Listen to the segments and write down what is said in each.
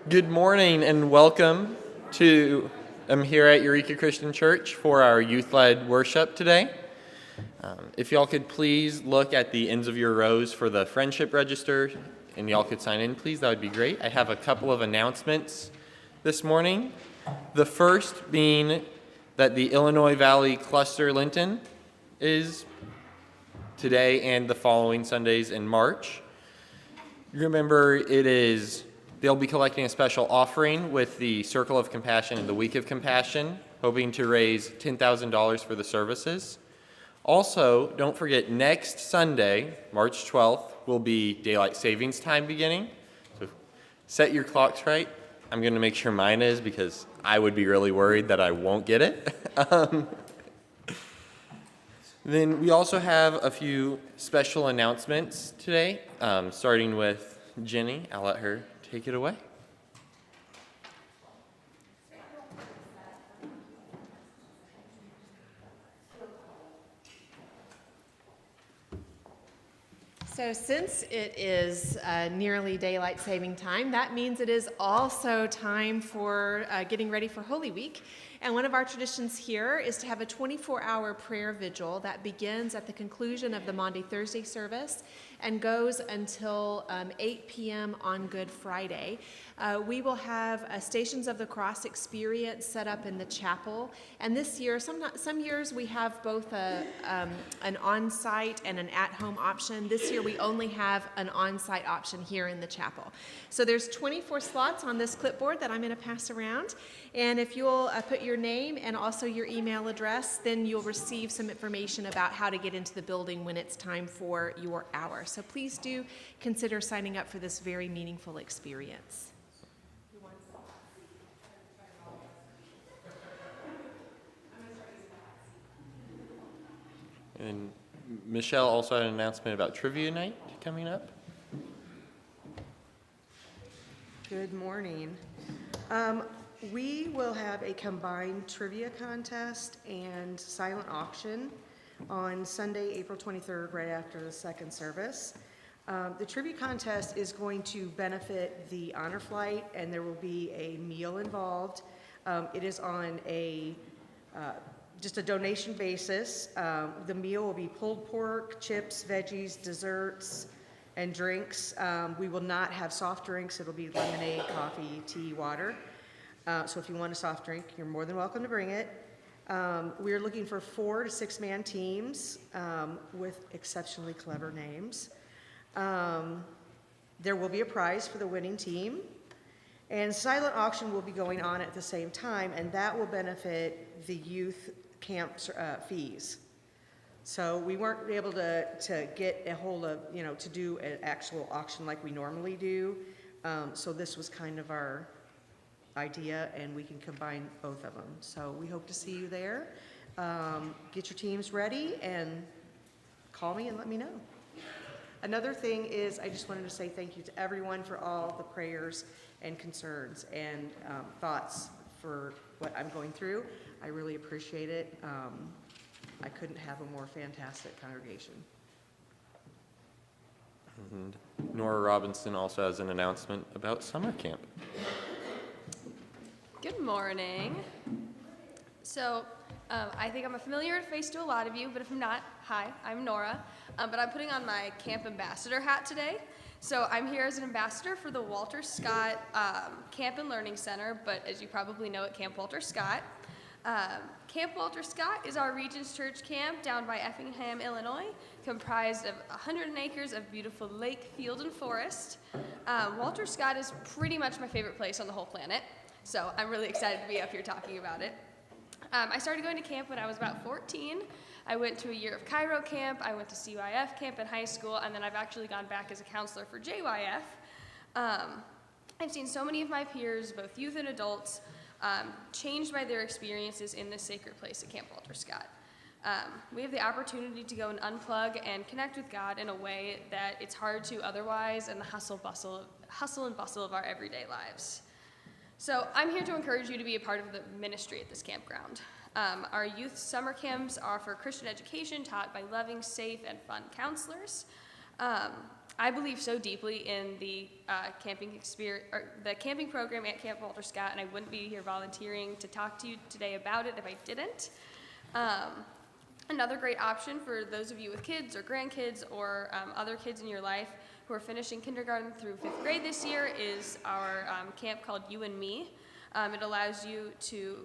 Good morning and welcome to here at Eureka Christian Church for our youth-led worship today. If y'all could please look at the ends of your rows for the friendship register and y'all could sign in, please, that would be great. I have a couple of announcements this morning. The first being that the Illinois Valley Cluster Lenten is today and the following Sundays in March. Remember, they'll be collecting a special offering with the Circle of Compassion and the Week of Compassion, hoping to raise $10,000 for the services. Also, don't forget, next Sunday, March 12th, will be daylight savings time beginning. So set your clocks right. I'm going to make sure mine is because I would be really worried that I won't get it. Then we also have a few special announcements today, starting with Jenny. I'll let her take it away. So since it is nearly daylight saving time, that means it is also time for getting ready for Holy Week. And one of our traditions here is to have a 24-hour prayer vigil that begins at the conclusion of the Maundy Thursday service and goes until 8 p.m. on Good Friday. We will have a Stations of the Cross experience set up in the chapel. And this year, some years we have both an on-site and an at-home option. This year we only have an on-site option here in the chapel. So there's 24 slots on this clipboard that I'm going to pass around. And if you'll put your name and also your email address, then you'll receive some information about how to get into the building when it's time for your hour. So please do consider signing up for this very meaningful experience. And Michelle also had an announcement about trivia night coming up. Good morning. We will have a combined trivia contest and silent auction on Sunday, April 23rd, right after the second service. The trivia contest is going to benefit the honor flight, and there will be a meal involved. It is on just a donation basis. The meal will be pulled pork, chips, veggies, desserts, and drinks. We will not have soft drinks. It'll be lemonade, coffee, tea, water. So if you want a soft drink, you're more than welcome to bring it. We're looking for 4 to 6 man teams with exceptionally clever names. There will be a prize for the winning team. And silent auction will be going on at the same time, and that will benefit the youth camp fees. So we weren't able to get a hold of, to do an actual auction like we normally do. So this was kind of our idea, and we can combine both of them. So we hope to see you there. Get your teams ready and call me and let me know. Another thing is I just wanted to say thank you to everyone for all the prayers and concerns and thoughts for what I'm going through. I really appreciate it. I couldn't have a more fantastic congregation. And Nora Robinson also has an announcement about summer camp. Good morning. So I think I'm a familiar face to a lot of you, but if I'm not, hi, I'm Nora. But I'm putting on my camp ambassador hat today. So I'm here as an ambassador for the Walter Scott Camp and Learning Center, but as you probably know at Camp Walter Scott. Camp Walter Scott is our Regents Church camp down by Effingham, Illinois, comprised of 100 acres of beautiful lake, field, and forest. Walter Scott is pretty much my favorite place on the whole planet, so I'm really excited to be up here talking about it. I started going to camp when I was about 14. I went to a year of Cairo camp, I went to CYF camp in high school, and then I've actually gone back as a counselor for JYF. I've seen so many of my peers, both youth and adults, changed by their experiences in this sacred place at Camp Walter Scott. We have the opportunity to go and unplug and connect with God in a way that it's hard to otherwise in the hustle and bustle of our everyday lives. So I'm here to encourage you to be a part of the ministry at this campground. Our youth summer camps offer Christian education taught by loving, safe, and fun counselors. I believe so deeply in the camping experience, or the camping program at Camp Walter Scott, and I wouldn't be here volunteering to talk to you today about it if I didn't. Another great option for those of you with kids or grandkids or other kids in your life who are finishing kindergarten through 5th grade this year is our camp called You and Me. It allows you to,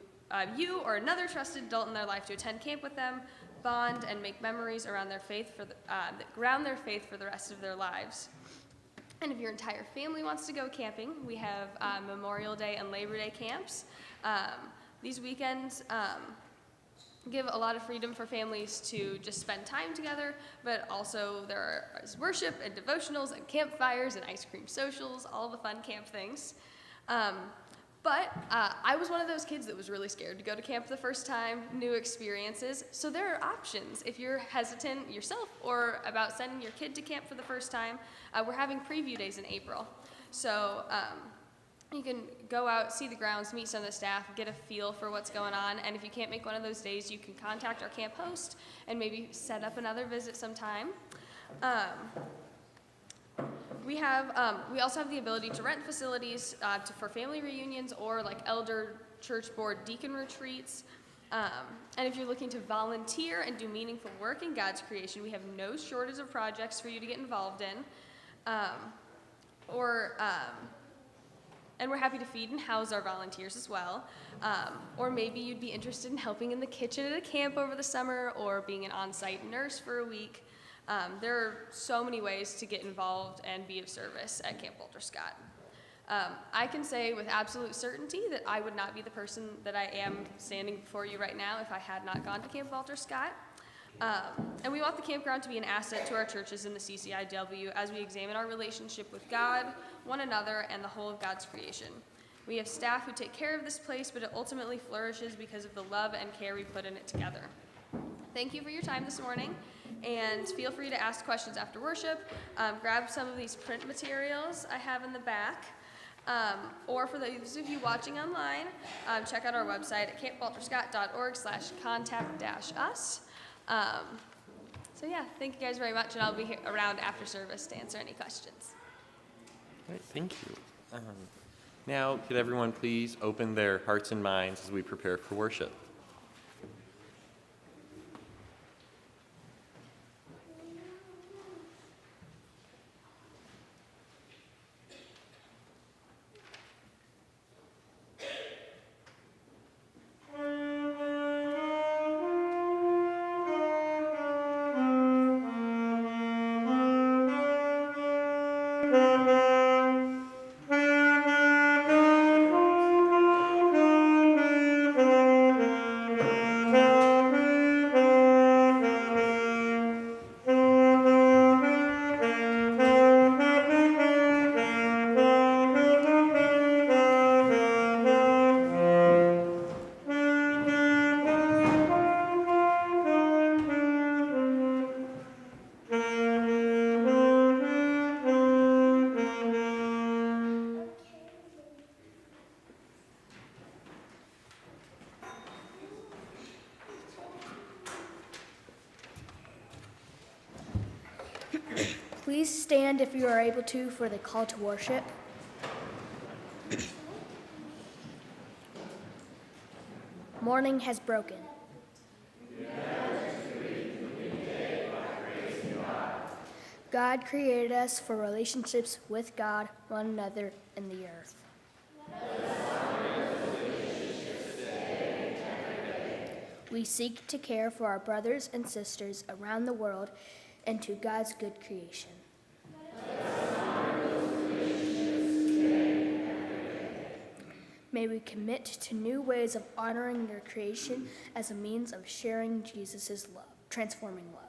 you or another trusted adult in their life to attend camp with them, bond, and make memories around their faith that ground their faith for the rest of their lives. And if your entire family wants to go camping, we have Memorial Day and Labor Day camps. These weekends give a lot of freedom for families to just spend time together, but also there is worship and devotionals and campfires and ice cream socials, all the fun camp things. But I was one of those kids that was really scared to go to camp the first time, new experiences. So there are options if you're hesitant yourself or about sending your kid to camp for the first time. We're having preview days in April. So you can go out, see the grounds, meet some of the staff, get a feel for what's going on. And if you can't make one of those days, you can contact our camp host and maybe set up another visit sometime. We also have the ability to rent facilities for family reunions or like elder church board deacon retreats. And if you're looking to volunteer and do meaningful work in God's creation, we have no shortage of projects for you to get involved in. And we're happy to feed and house our volunteers as well. Or maybe you'd be interested in helping in the kitchen at a camp over the summer or being an on-site nurse for a week. There are so many ways to get involved and be of service at Camp Walter Scott. I can say with absolute certainty that I would not be the person that I am standing before you right now if I had not gone to Camp Walter Scott. And we want the campground to be an asset to our churches in the CCIW as we examine our relationship with God, one another, and the whole of God's creation. We have staff who take care of this place, but it ultimately flourishes because of the love and care we put in it together. Thank you for your time this morning, and feel free to ask questions after worship. Grab some of these print materials I have in the back. Or for those of you watching online, check out our website at campwalterscott.org/contact-us. So yeah, thank you guys very much, and I'll be around after service to answer any questions. All right, thank you. Now, could everyone please open their hearts and minds as we prepare for worship? Please stand if you are able to for the call to worship. Morning has broken. God created us for relationships with God, one another, and the earth. We seek to care for our brothers and sisters around the world and to God's good creation. May we commit to new ways of honoring your creation as a means of sharing Jesus' love, transforming love.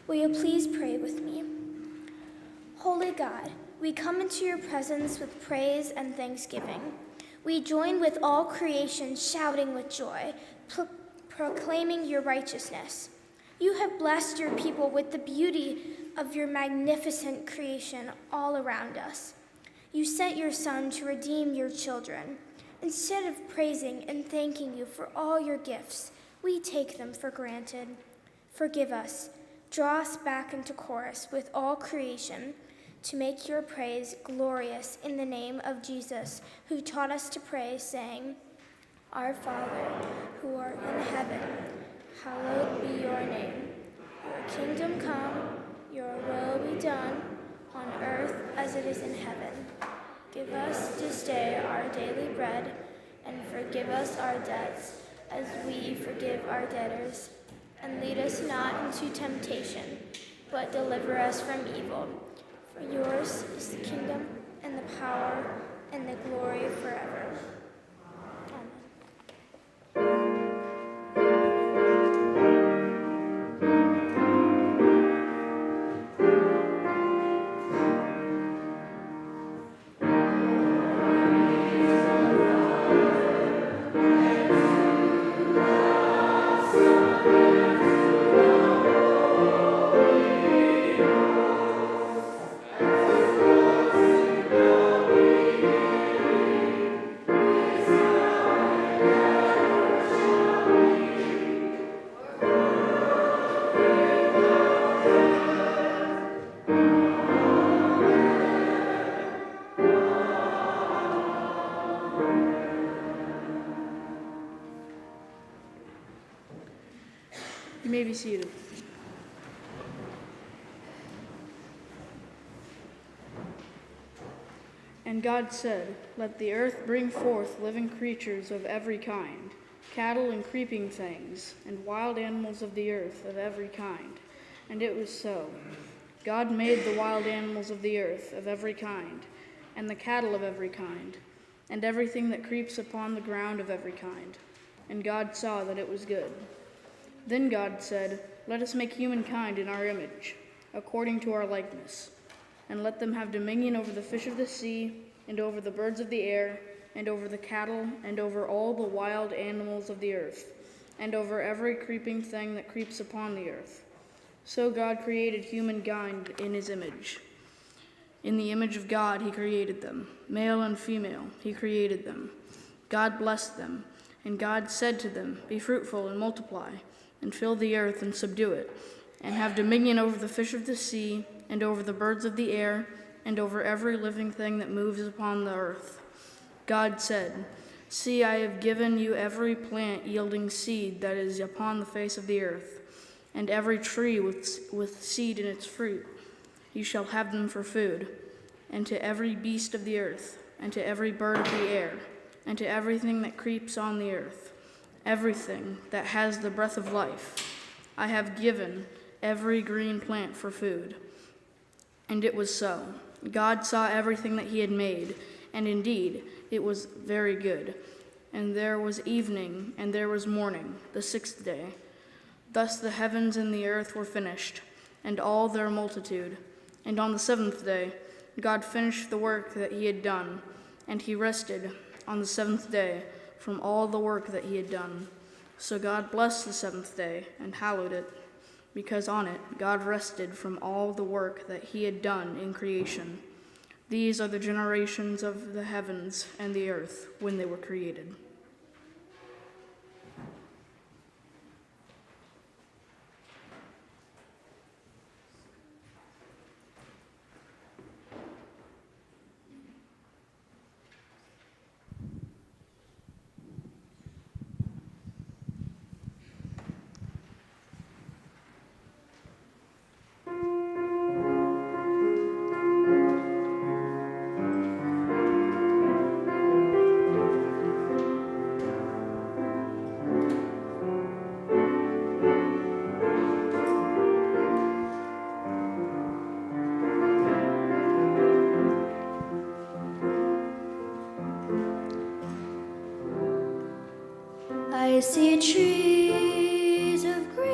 Will you please pray with me? Holy God, we come into your presence with praise and thanksgiving. We join with all creation shouting with joy, proclaiming your righteousness. You have blessed your people with the beauty of your magnificent creation all around us. You sent your Son to redeem your children. Instead of praising and thanking you for all your gifts, we take them for granted. Forgive us. Draw us back into chorus with all creation to make your praise glorious in the name of Jesus, who taught us to pray, saying, Our Father, who art in heaven, hallowed be your name. Your kingdom come, your will be done, on earth as it is in heaven. Give us this day our daily bread, and forgive us our debts, as we forgive our debtors. And lead us not into temptation, but deliver us from evil. For yours is the kingdom, and the power, and the glory forever. You may be seated. And God said, Let the earth bring forth living creatures of every kind, cattle and creeping things, and wild animals of the earth of every kind. And it was so. God made the wild animals of the earth of every kind, and the cattle of every kind, and everything that creeps upon the ground of every kind. And God saw that it was good. Then God said, Let us make humankind in our image, according to our likeness, and let them have dominion over the fish of the sea, and over the birds of the air, and over the cattle, and over all the wild animals of the earth, and over every creeping thing that creeps upon the earth. So God created humankind in his image. In the image of God he created them. Male and female he created them. God blessed them, and God said to them, Be fruitful and multiply, and fill the earth and subdue it, and have dominion over the fish of the sea, and over the birds of the air, and over every living thing that moves upon the earth. God said, See, I have given you every plant yielding seed that is upon the face of the earth, and every tree with seed in its fruit. You shall have them for food, and to every beast of the earth, and to every bird of the air, and to everything that creeps on the earth, everything that has the breath of life. I have given every green plant for food. And it was so. God saw everything that he had made, and indeed it was very good. And there was evening, and there was morning, the sixth day. Thus the heavens and the earth were finished, and all their multitude. And on the seventh day God finished the work that he had done, and he rested on the seventh day from all the work that he had done. So God blessed the seventh day and hallowed it, because on it God rested from all the work that he had done in creation. These are the generations of the heavens and the earth when they were created. I see trees of green,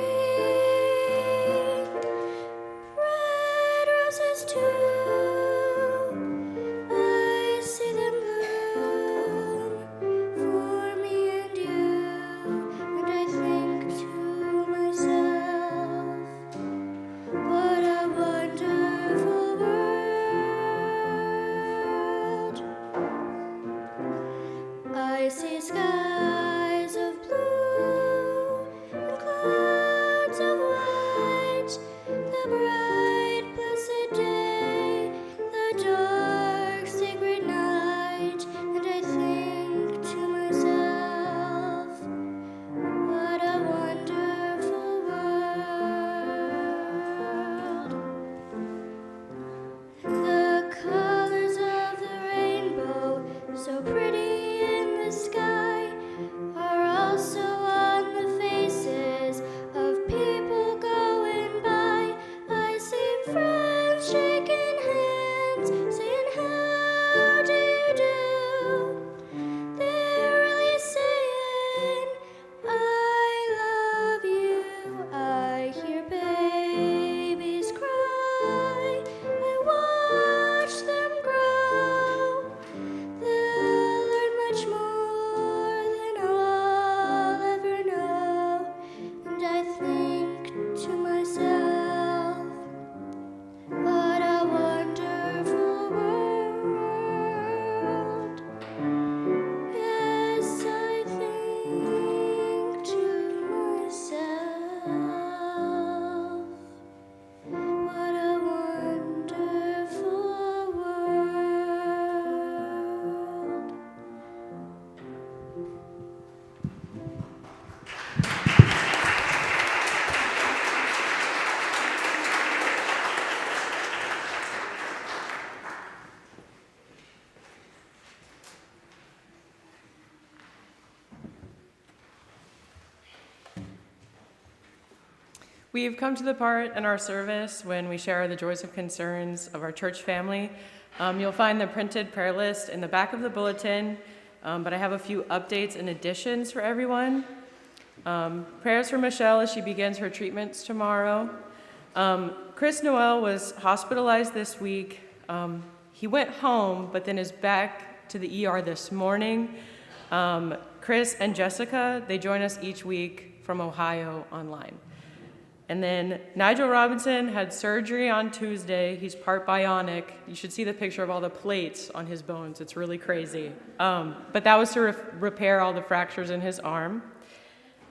We've come to the part in our service when we share the joys and concerns of our church family. You'll find the printed prayer list in the back of the bulletin, but I have a few updates and additions for everyone. Prayers for Michelle as she begins her treatments tomorrow. Chris Noel was hospitalized this week. He went home, but then is back to the ER this morning. Chris and Jessica, they join us each week from Ohio online. And then Nigel Robinson had surgery on Tuesday. He's part bionic. You should see the picture of all the plates on his bones. It's really crazy. But that was to repair all the fractures in his arm.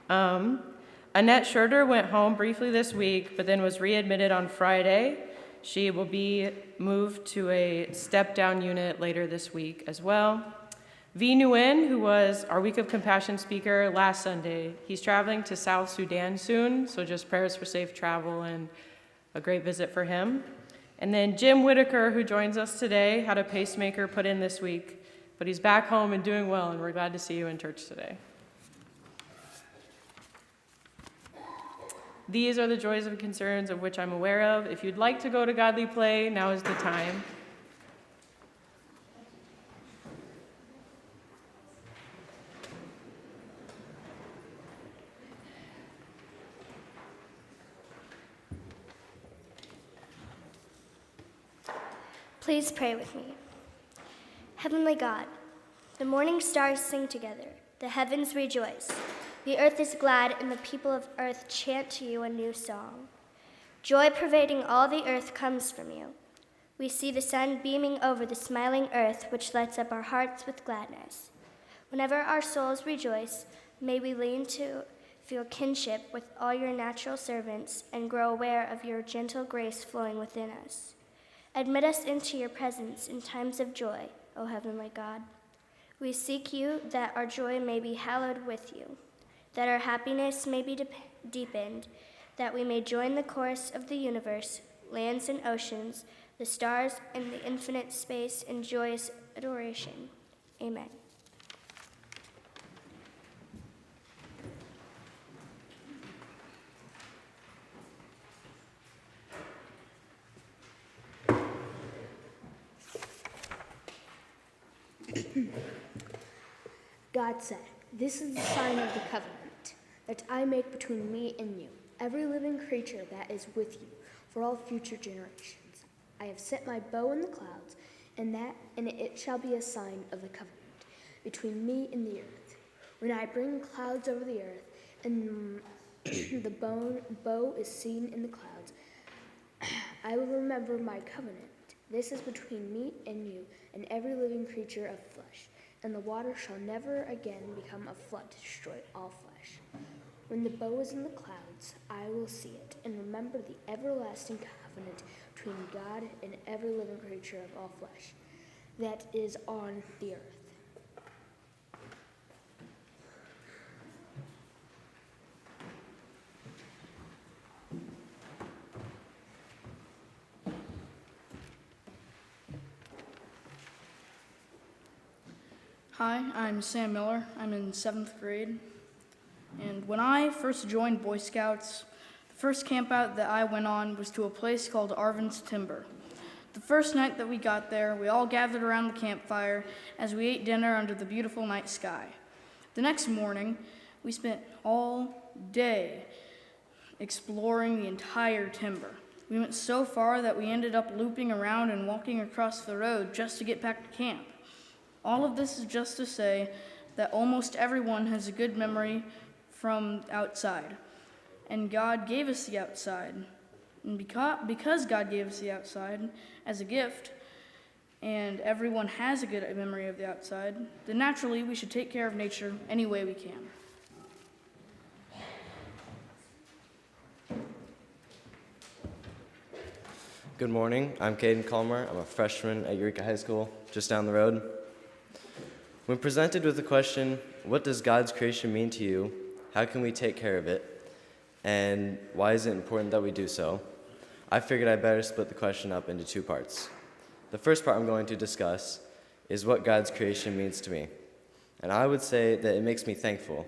Annette Schroeder went home briefly this week, but then was readmitted on Friday. She will be moved to a step-down unit later this week as well. V. Nguyen, who was our Week of Compassion speaker last Sunday, he's traveling to South Sudan soon, so just prayers for safe travel and a great visit for him. And then Jim Whitaker, who joins us today, had a pacemaker put in this week, but he's back home and doing well, and we're glad to see you in church today. These are the joys and concerns of which I'm aware of. If you'd like to go to Godly Play, now is the time. Please pray with me. Heavenly God, the morning stars sing together, the heavens rejoice, the earth is glad, and the people of earth chant to you a new song. Joy pervading all the earth comes from you. We see the sun beaming over the smiling earth, which lights up our hearts with gladness. Whenever our souls rejoice, may we lean to feel kinship with all your natural servants and grow aware of your gentle grace flowing within us. Admit us into your presence in times of joy, O heavenly God. We seek you that our joy may be hallowed with you, that our happiness may be deepened, that we may join the chorus of the universe, lands and oceans, the stars and the infinite space in joyous adoration. Amen. God said, "This is the sign of the covenant that I make between me and you, every living creature that is with you, for all future generations. I have set my bow in the clouds, and it shall be a sign of the covenant between me and the earth. When I bring clouds over the earth, and the bow is seen in the clouds, I will remember my covenant. This is between me and you and every living creature of flesh. And the water shall never again become a flood to destroy all flesh. When the bow is in the clouds, I will see it, and remember the everlasting covenant between God and every living creature of all flesh that is on the earth." Hi, I'm Sam Miller. I'm in 7th grade. And when I first joined Boy Scouts, the first camp out that I went on was to a place called Arvin's Timber. The first night that we got there, we all gathered around the campfire as we ate dinner under the beautiful night sky. The next morning, we spent all day exploring the entire timber. We went so far that we ended up looping around and walking across the road just to get back to camp. All of this is just to say that almost everyone has a good memory from outside. And God gave us the outside. And because God gave us the outside as a gift, and everyone has a good memory of the outside, then naturally we should take care of nature any way we can. Good morning, I'm Caden Calmer. I'm a freshman at Eureka High School, just down the road. When presented with the question, what does God's creation mean to you? How can we take care of it? And why is it important that we do so? I figured I better split the question up into two parts. The first part I'm going to discuss is what God's creation means to me. And I would say that it makes me thankful